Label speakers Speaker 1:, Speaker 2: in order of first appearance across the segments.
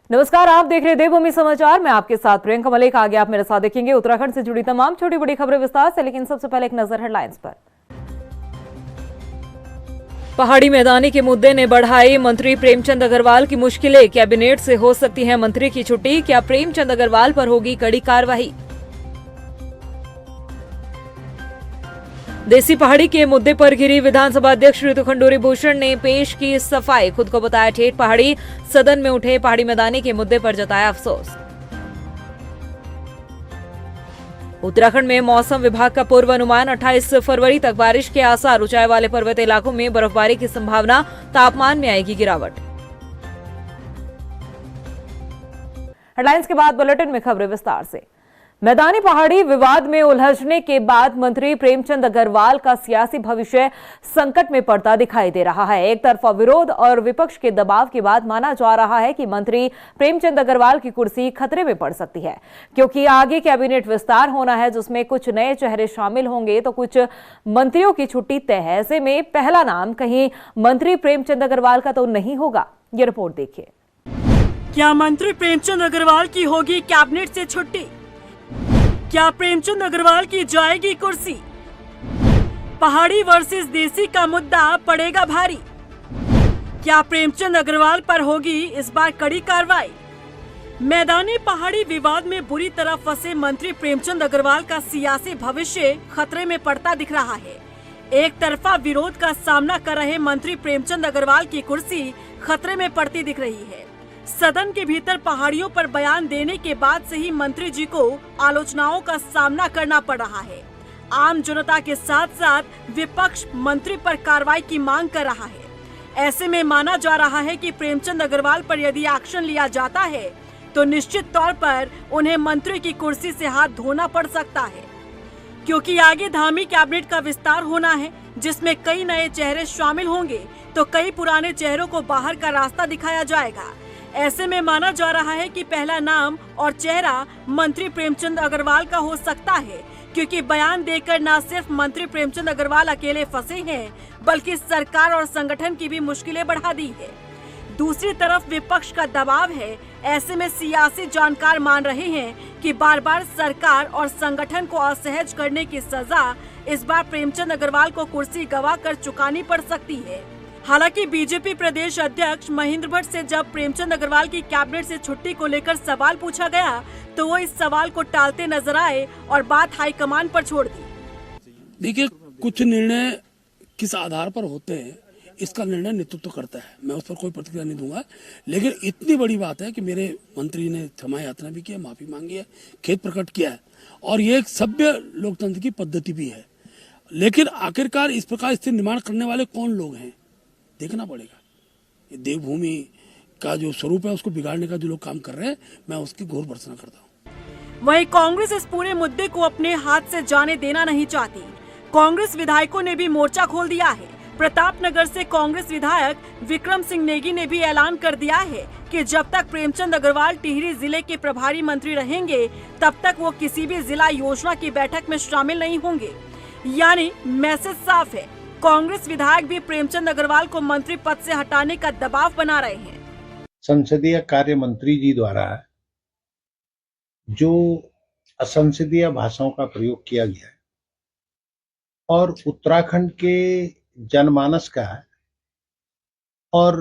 Speaker 1: नमस्कार, आप देख रहे हैं देवभूमि समाचार। मैं आपके साथ प्रियंका मलिक। आगे आप मेरे साथ देखेंगे उत्तराखंड से जुड़ी तमाम छोटी बड़ी खबरें विस्तार से, लेकिन सबसे पहले एक नजर हेडलाइंस पर। पहाड़ी मैदानी के मुद्दे ने बढ़ाई मंत्री प्रेमचंद अग्रवाल की मुश्किलें। कैबिनेट से हो सकती है मंत्री की छुट्टी, क्या प्रेमचंद अग्रवाल पर होगी कड़ी कार्रवाई। देसी पहाड़ी के मुद्दे पर घिरी विधानसभा अध्यक्ष ऋतु खंडूरी भूषण ने पेश की सफाई, खुद को बताया ठेठ पहाड़ी। सदन में उठे पहाड़ी मैदानी के मुद्दे पर जताया अफसोस। उत्तराखंड में मौसम विभाग का पूर्व अनुमान 28 फरवरी तक बारिश के आसार। ऊंचाई वाले पर्वतीय इलाकों में बर्फबारी की संभावना, तापमान में आएगी गिरावट। हेडलाइंस के बाद बुलेटिन में खबरें विस्तार से। मैदानी पहाड़ी विवाद में उलझने के बाद मंत्री प्रेमचंद अग्रवाल का सियासी भविष्य संकट में पड़ता दिखाई दे रहा है। एक तरफा विरोध और विपक्ष के दबाव के बाद माना जा रहा है कि मंत्री प्रेमचंद अग्रवाल की कुर्सी खतरे में पड़ सकती है, क्योंकि आगे कैबिनेट विस्तार होना है जिसमें कुछ नए चेहरे शामिल होंगे तो कुछ मंत्रियों की छुट्टी तय है। ऐसे में पहला नाम कहीं मंत्री प्रेमचंद अग्रवाल का तो नहीं होगा। ये रिपोर्ट देखिए।
Speaker 2: क्या मंत्री प्रेमचंद अग्रवाल की होगी कैबिनेट से छुट्टी? क्या प्रेमचंद अग्रवाल की जाएगी कुर्सी? पहाड़ी वर्सेस देसी का मुद्दा पड़ेगा भारी। क्या प्रेमचंद अग्रवाल पर होगी इस बार कड़ी कार्रवाई? मैदानी पहाड़ी विवाद में बुरी तरह फंसे मंत्री प्रेमचंद अग्रवाल का सियासी भविष्य खतरे में पड़ता दिख रहा है। एक तरफा विरोध का सामना कर रहे मंत्री प्रेमचंद अग्रवाल की कुर्सी खतरे में पड़ती दिख रही है। सदन के भीतर पहाड़ियों पर बयान देने के बाद से ही मंत्री जी को आलोचनाओं का सामना करना पड़ रहा है। आम जनता के साथ साथ विपक्ष मंत्री पर कार्रवाई की मांग कर रहा है। ऐसे में माना जा रहा है कि प्रेमचंद अग्रवाल पर यदि एक्शन लिया जाता है तो निश्चित तौर पर उन्हें मंत्री की कुर्सी से हाथ धोना पड़ सकता है, क्योंकि आगे धामी कैबिनेट का विस्तार होना है जिसमें कई नए चेहरे शामिल होंगे तो कई पुराने चेहरों को बाहर का रास्ता दिखाया जाएगा। ऐसे में माना जा रहा है कि पहला नाम और चेहरा मंत्री प्रेमचंद अग्रवाल का हो सकता है, क्योंकि बयान देकर न सिर्फ मंत्री प्रेमचंद अग्रवाल अकेले फंसे हैं बल्कि सरकार और संगठन की भी मुश्किलें बढ़ा दी है। दूसरी तरफ विपक्ष का दबाव है। ऐसे में सियासी जानकार मान रहे हैं कि बार बार सरकार और संगठन को असहज करने की सजा इस बार प्रेमचंद अग्रवाल को कुर्सी गंवा कर चुकानी पड़ सकती है। हालांकि बीजेपी प्रदेश अध्यक्ष महेंद्र भट्ट से जब प्रेमचंद अग्रवाल की कैबिनेट से छुट्टी को लेकर सवाल पूछा गया तो वो इस सवाल को टालते नजर आए और बात हाईकमान पर छोड़ दी।
Speaker 3: देखिए, कुछ निर्णय किस आधार पर होते हैं इसका निर्णय नेतृत्व करता है। मैं उस पर कोई प्रतिक्रिया नहीं दूंगा, लेकिन इतनी बड़ी बात है कि मेरे मंत्री ने क्षमा यात्रा भी किया, माफी मांगी है, खेद प्रकट किया है और ये एक सभ्य लोकतंत्र की पद्धति भी है। लेकिन आखिरकार इस प्रकार स्थिति निर्माण करने वाले कौन लोग हैं देखना पड़ेगा। ये देवभूमि का जो स्वरूप है उसको बिगाड़ने का जो लोग काम कर रहे हैं, मैं उसकी घोर भर्त्सना करता हूँ।
Speaker 2: वहीं कांग्रेस इस पूरे मुद्दे को अपने हाथ से जाने देना नहीं चाहती। कांग्रेस विधायकों ने भी मोर्चा खोल दिया है। प्रतापनगर से कांग्रेस विधायक विक्रम सिंह नेगी ने भी ऐलान कर दिया है कि जब तक प्रेमचंद अग्रवाल टिहरी जिले के प्रभारी मंत्री रहेंगे तब तक वो किसी भी जिला योजना की बैठक में शामिल नहीं होंगे। यानी मैसेज साफ है, कांग्रेस विधायक भी प्रेमचंद अग्रवाल को मंत्री पद से हटाने का दबाव बना रहे हैं।
Speaker 4: संसदीय कार्य मंत्री जी द्वारा जो असंसदीय भाषाओं का प्रयोग किया गया है और उत्तराखंड के जनमानस का और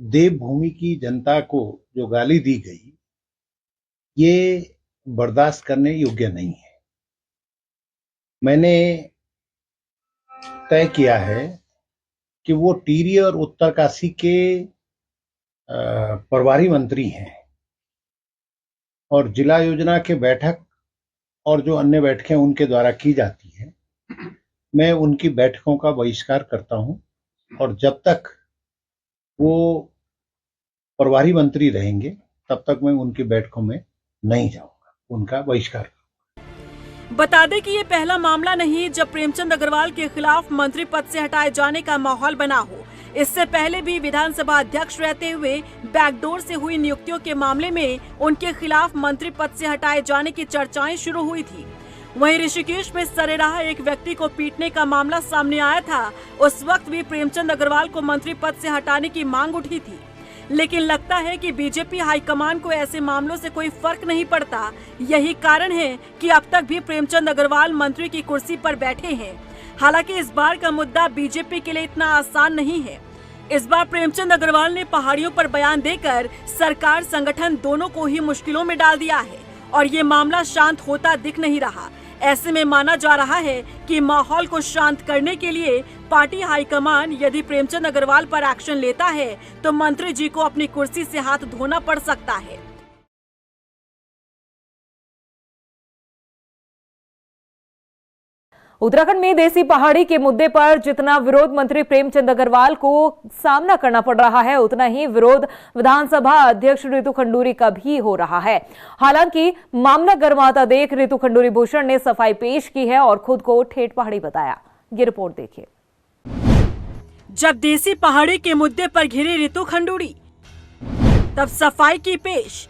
Speaker 4: देवभूमि की जनता को जो गाली दी गई, ये बर्दाश्त करने योग्य नहीं है। मैंने तय किया है कि वो टिहरी और उत्तरकाशी के प्रभारी मंत्री हैं और जिला योजना के बैठक और जो अन्य बैठकें उनके द्वारा की जाती है, मैं उनकी बैठकों का बहिष्कार करता हूं और जब तक वो प्रभारी मंत्री रहेंगे तब तक मैं उनकी बैठकों में नहीं जाऊंगा, उनका बहिष्कार।
Speaker 2: बता दें कि ये पहला मामला नहीं जब प्रेमचंद अग्रवाल के खिलाफ मंत्री पद से हटाए जाने का माहौल बना हो। इससे पहले भी विधानसभा अध्यक्ष रहते हुए बैकडोर से हुई नियुक्तियों के मामले में उनके खिलाफ मंत्री पद से हटाए जाने की चर्चाएं शुरू हुई थी। वहीं ऋषिकेश में सरेराह एक व्यक्ति को पीटने का मामला सामने आया था। उस वक्त भी प्रेमचंद अग्रवाल को मंत्री पद से हटाने की मांग उठी थी। लेकिन लगता है कि बीजेपी हाईकमान को ऐसे मामलों से कोई फर्क नहीं पड़ता। यही कारण है कि अब तक भी प्रेमचंद अग्रवाल मंत्री की कुर्सी पर बैठे हैं। हालांकि इस बार का मुद्दा बीजेपी के लिए इतना आसान नहीं है। इस बार प्रेमचंद अग्रवाल ने पहाड़ियों पर बयान देकर सरकार संगठन दोनों को ही मुश्किलों में डाल दिया है और ये मामला शांत होता दिख नहीं रहा। ऐसे में माना जा रहा है कि माहौल को शांत करने के लिए पार्टी हाईकमान यदि प्रेमचंद अग्रवाल पर एक्शन लेता है तो मंत्री जी को अपनी कुर्सी से हाथ धोना पड़ सकता है।
Speaker 1: उत्तराखंड में देसी पहाड़ी के मुद्दे पर जितना विरोध मंत्री प्रेमचंद अग्रवाल को सामना करना पड़ रहा है, उतना ही विरोध विधानसभा अध्यक्ष रितु खंडूरी का भी हो रहा है। हालांकि मामला गर्माता देख रितु खंडूरी भूषण ने सफाई पेश की है और खुद को ठेठ पहाड़ी बताया। ये रिपोर्ट देखिए।
Speaker 2: जब देसी पहाड़ी के मुद्दे पर घिरी रितु खंडूरी, तब सफाई की पेश,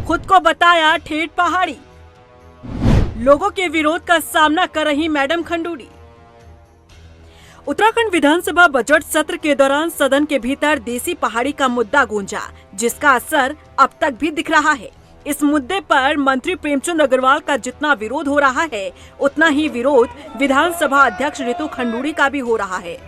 Speaker 2: खुद को बताया ठेठ पहाड़ी। लोगों के विरोध का सामना कर रही मैडम खंडूरी। उत्तराखंड विधानसभा बजट सत्र के दौरान सदन के भीतर देसी पहाड़ी का मुद्दा गूंजा, जिसका असर अब तक भी दिख रहा है। इस मुद्दे पर मंत्री प्रेमचंद अग्रवाल का जितना विरोध हो रहा है, उतना ही विरोध विधानसभा अध्यक्ष रितु खंडूरी का भी हो रहा है।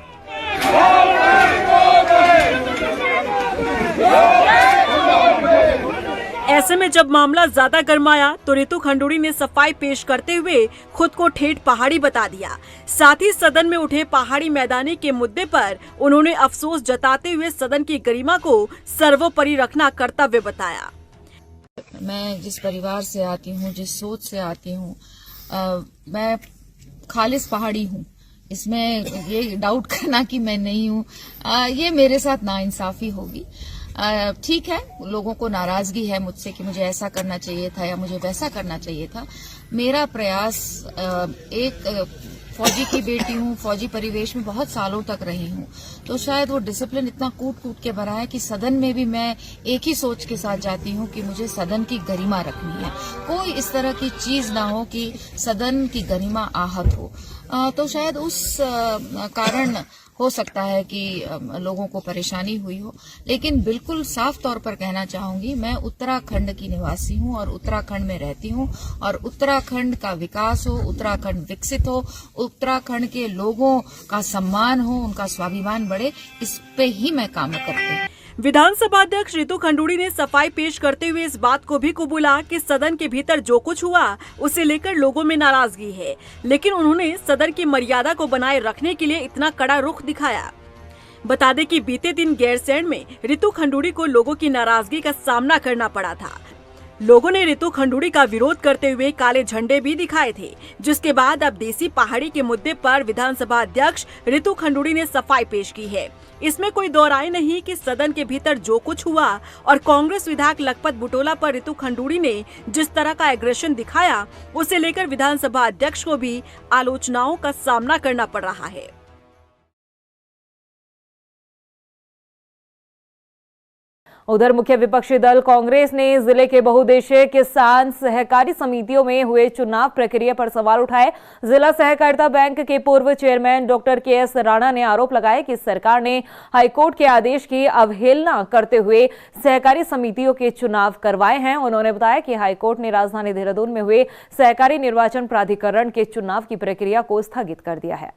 Speaker 2: ऐसे में जब मामला ज्यादा गरमाया तो रितु खंडूरी ने सफाई पेश करते हुए खुद को ठेठ पहाड़ी बता दिया। साथ ही सदन में उठे पहाड़ी मैदानी के मुद्दे पर उन्होंने अफसोस जताते हुए सदन की गरिमा को सर्वोपरि रखना कर्तव्य बताया।
Speaker 5: मैं जिस परिवार से आती हूँ, जिस सोच से आती हूँ, मैं खालिस पहाड़ी हूँ। इसमें ये डाउट करना कि मैं नहीं हूँ, ये मेरे साथ नाइंसाफी होगी। ठीक है, लोगों को नाराजगी है मुझसे कि मुझे ऐसा करना चाहिए था या मुझे वैसा करना चाहिए था। मेरा प्रयास, एक फौजी की बेटी हूँ, फौजी परिवेश में बहुत सालों तक रही हूँ, तो शायद वो डिसिप्लिन इतना कूट कूट के भरा है कि सदन में भी मैं एक ही सोच के साथ जाती हूँ कि मुझे सदन की गरिमा रखनी है। कोई इस तरह की चीज ना हो कि सदन की गरिमा आहत हो। तो शायद उस कारण हो सकता है कि लोगों को परेशानी हुई हो, लेकिन बिल्कुल साफ तौर पर कहना चाहूंगी, मैं उत्तराखंड की निवासी हूं और उत्तराखंड में रहती हूं और उत्तराखंड का विकास हो, उत्तराखंड विकसित हो, उत्तराखंड के लोगों का सम्मान हो, उनका स्वाभिमान बढ़े, इस पे ही मैं काम करती हूं।
Speaker 2: विधानसभा अध्यक्ष रितु खंडूरी ने सफाई पेश करते हुए इस बात को भी कबूला कि सदन के भीतर जो कुछ हुआ उसे लेकर लोगों में नाराजगी है, लेकिन उन्होंने सदन की मर्यादा को बनाए रखने के लिए इतना कड़ा रुख दिखाया। बता दें कि बीते दिन गैरसैंण में रितु खंडूरी को लोगों की नाराजगी का सामना करना पड़ा था। लोगों ने रितु खंडूरी का विरोध करते हुए काले झंडे भी दिखाए थे, जिसके बाद अब देसी पहाड़ी के मुद्दे पर विधानसभा अध्यक्ष रितु खंडूरी ने सफाई पेश की है। इसमें कोई दो राय नहीं कि सदन के भीतर जो कुछ हुआ और कांग्रेस विधायक लखपत बुटोला पर रितु खंडूरी ने जिस तरह का एग्रेशन दिखाया, उसे लेकर विधानसभा अध्यक्ष को भी आलोचनाओं का सामना करना पड़ रहा है।
Speaker 1: उधर मुख्य विपक्षी दल कांग्रेस ने जिले के बहुउद्देशीय किसान सहकारी समितियों में हुए चुनाव प्रक्रिया पर सवाल उठाए। जिला सहकारिता बैंक के पूर्व चेयरमैन डॉक्टर के.एस. राणा ने आरोप लगाया कि सरकार ने हाईकोर्ट के आदेश की अवहेलना करते हुए सहकारी समितियों के चुनाव करवाए हैं। उन्होंने बताया कि हाईकोर्ट ने राजधानी देहरादून में हुए सहकारी निर्वाचन प्राधिकरण के चुनाव की प्रक्रिया को स्थगित कर दिया है।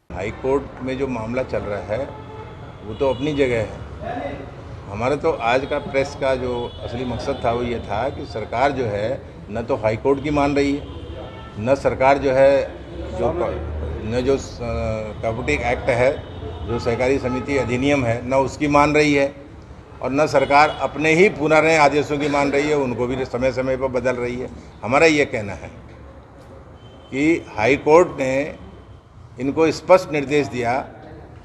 Speaker 6: हाईकोर्ट में जो मामला चल रहा है वो तो अपनी जगह है। हमारा तो आज का प्रेस का जो असली मकसद था वो ये था कि सरकार जो है न तो हाई कोर्ट की मान रही है, न सरकार जो है जो कॉपरेटिव एक्ट है, जो सहकारी समिति अधिनियम है, न उसकी मान रही है, और न सरकार अपने ही पुनः आदेशों की मान रही है, उनको भी समय समय पर बदल रही है। हमारा ये कहना है कि हाई कोर्ट ने इनको स्पष्ट निर्देश दिया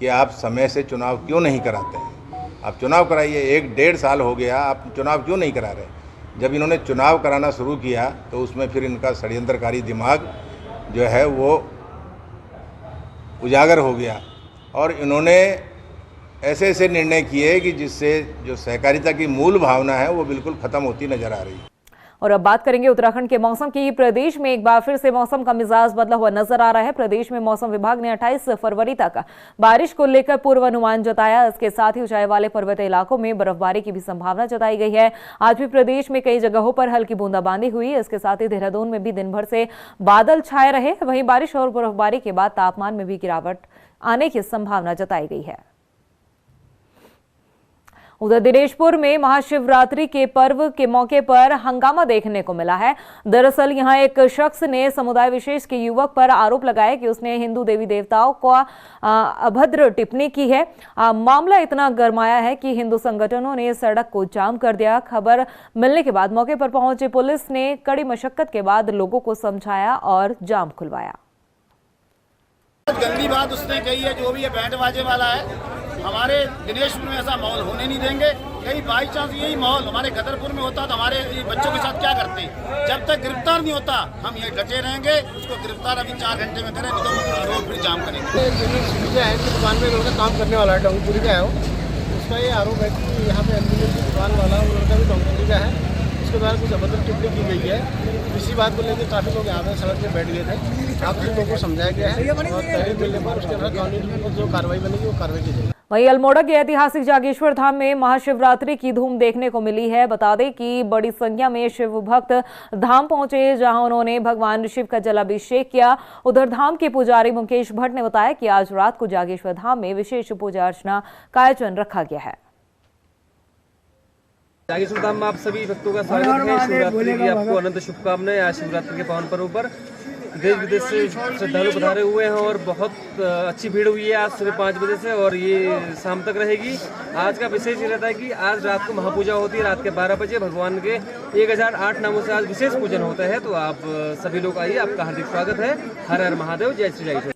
Speaker 6: कि आप समय से चुनाव क्यों नहीं कराते हैं। आप चुनाव कराइए, 1-1.5 साल हो गया, आप चुनाव क्यों नहीं करा रहे। जब इन्होंने चुनाव कराना शुरू किया तो उसमें फिर इनका षड्यंत्रकारी दिमाग जो है वो उजागर हो गया और इन्होंने ऐसे ऐसे निर्णय किए कि जिससे जो सहकारिता की मूल भावना है वो बिल्कुल ख़त्म होती नजर आ रही है।
Speaker 1: और अब बात करेंगे उत्तराखंड के मौसम की। प्रदेश में एक बार फिर से मौसम का मिजाज बदला हुआ नजर आ रहा है। प्रदेश में मौसम विभाग ने 28 फरवरी तक बारिश को लेकर पूर्वानुमान जताया। इसके साथ ही ऊंचाई वाले पर्वतीय इलाकों में बर्फबारी की भी संभावना जताई गई है। आज भी प्रदेश में कई जगहों पर हल्की बूंदाबांदी हुई। इसके साथ ही देहरादून में भी दिन भर से बादल छाए रहे। वहीं बारिश और बर्फबारी के बाद तापमान में भी गिरावट आने की संभावना जताई गई है। उधर दिनेशपुर में महाशिवरात्रि के पर्व के मौके पर हंगामा देखने को मिला है। दरअसल यहां एक शख्स ने समुदाय विशेष के युवक पर आरोप लगाया कि उसने हिंदू देवी देवताओं को अभद्र टिप्पणी की है। मामला इतना गरमाया है कि हिंदू संगठनों ने सड़क को जाम कर दिया। खबर मिलने के बाद मौके पर पहुंची पुलिस ने कड़ी मशक्कत के बाद लोगों को समझाया और जाम खुलवाया।
Speaker 7: गंदी बात उसने कही है, जो भी ये बैंड बाजे वाला है। हमारे दिनेशपुर में ऐसा माहौल होने नहीं देंगे। कहीं बाई चांस यही माहौल हमारे गदरपुर में होता तो हमारे बच्चों के साथ क्या करते? जब तक गिरफ्तार नहीं होता हम ये डटे रहेंगे। उसको गिरफ्तार अभी 4 घंटे में करें, नहीं तो रोड फिर जाम करेंगे। है कि दुकान में लड़का काम करने वाला है, डोंगपुरी का है वो। उसका ये आरोप है कि यहाँ पे एल्यूमिनियम की दुकान वाला वो लड़का भी डोंगपुरी का है। उसके द्वारा कुछ अभद्र टिप्पणी की गई है। इसी बात को लेकर काफी लोग यहाँ पे सड़क पे बैठ गए थे। आप लोगों को समझाया गया है और तहरीर मिलने पर उसके बाद कानूनी जो कार्रवाई बनेगी वो कार्रवाई की जाएगी।
Speaker 1: वहीं अल्मोड़ा के ऐतिहासिक जागेश्वर धाम में महाशिवरात्रि की धूम देखने को मिली है। बता दें कि बड़ी संख्या में शिव भक्त धाम पहुंचे, जहां उन्होंने भगवान शिव का जलाभिषेक किया। उधर धाम के पुजारी मुकेश भट्ट ने बताया कि आज रात को जागेश्वर धाम में विशेष पूजा अर्चना का आयोजन रखा गया है।
Speaker 8: जागेश्वर धाम में आप सभी भक्तों का स्वागत है। शिवरात्रि की आपको अनंत शुभकामनाएं। आज शिवरात्रि के पावन पर्व पर देश विदेश से श्रद्धालु पधारे हुए हैं और बहुत अच्छी भीड़ हुई है आज सुबह 5 बजे से और ये शाम तक रहेगी। आज का विशेष ये रहता है कि आज रात को महापूजा होती है। रात के 12 बजे भगवान के 1008 नामों से आज विशेष पूजन होता है। तो आप सभी लोग आइए, आपका हार्दिक स्वागत है। हर हर महादेव, जय श्री जागेश्वर।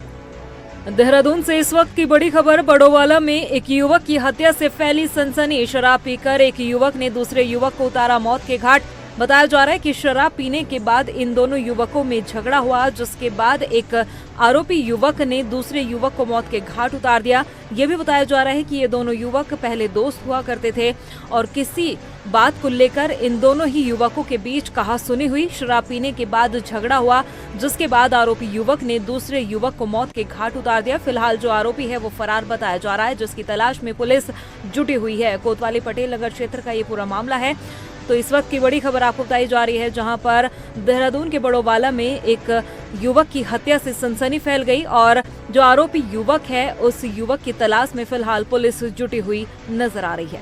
Speaker 2: देहरादून से इस वक्त की बड़ी खबर। बड़ोवाला में एक युवक की हत्या से फैली सनसनी। शराब पीकर एक युवक ने दूसरे युवक को उतारा मौत के घाट। बताया जा रहा है कि शराब पीने के बाद इन दोनों युवकों में झगड़ा हुआ, जिसके बाद एक आरोपी युवक ने दूसरे युवक को मौत के घाट उतार दिया। यह भी बताया जा रहा है कि ये दोनों युवक पहले दोस्त हुआ करते थे और किसी बात को लेकर इन दोनों ही युवकों के बीच कहासुनी हुई। शराब पीने के बाद झगड़ा हुआ, जिसके बाद आरोपी युवक ने दूसरे युवक को मौत के घाट उतार दिया। फिलहाल जो आरोपी है वो फरार बताया जा रहा है, जिसकी तलाश में पुलिस जुटी हुई है। कोतवाली पटेल नगर क्षेत्र का ये पूरा मामला है। तो इस वक्त की बड़ी खबर आपको बताई जा रही है, जहां पर देहरादून के बड़ोवाला में एक युवक की हत्या से सनसनी फैल गई और जो आरोपी युवक है उस युवक की तलाश में फिलहाल पुलिस जुटी हुई नजर आ रही है।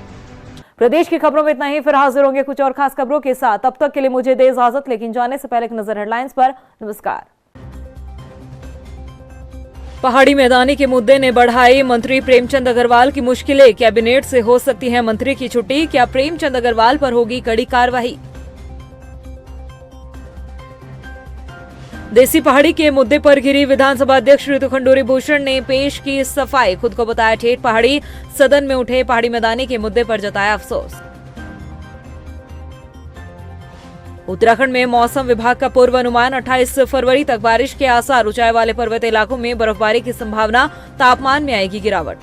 Speaker 2: प्रदेश की खबरों में इतना ही। फिर हाजिर होंगे कुछ और खास खबरों के साथ। तब तक के लिए मुझे दे इजाजत, लेकिन जाने से पहले एक नजर हेडलाइंस पर। नमस्कार। पहाड़ी मैदानी के मुद्दे ने बढ़ाई मंत्री प्रेमचंद अग्रवाल की मुश्किलें। कैबिनेट से हो सकती है मंत्री की छुट्टी। क्या प्रेमचंद अग्रवाल पर होगी कड़ी कार्रवाई? देसी पहाड़ी के मुद्दे पर घिरी विधानसभा अध्यक्ष ऋतु खंडूरी भूषण ने पेश की सफाई। खुद को बताया ठेठ पहाड़ी। सदन में उठे पहाड़ी मैदानी के मुद्दे पर जताया अफसोस। उत्तराखंड में मौसम विभाग का पूर्वानुमान। 28 फरवरी तक बारिश के आसार। ऊंचाई वाले पर्वतीय इलाकों में बर्फबारी की संभावना। तापमान में आएगी गिरावट।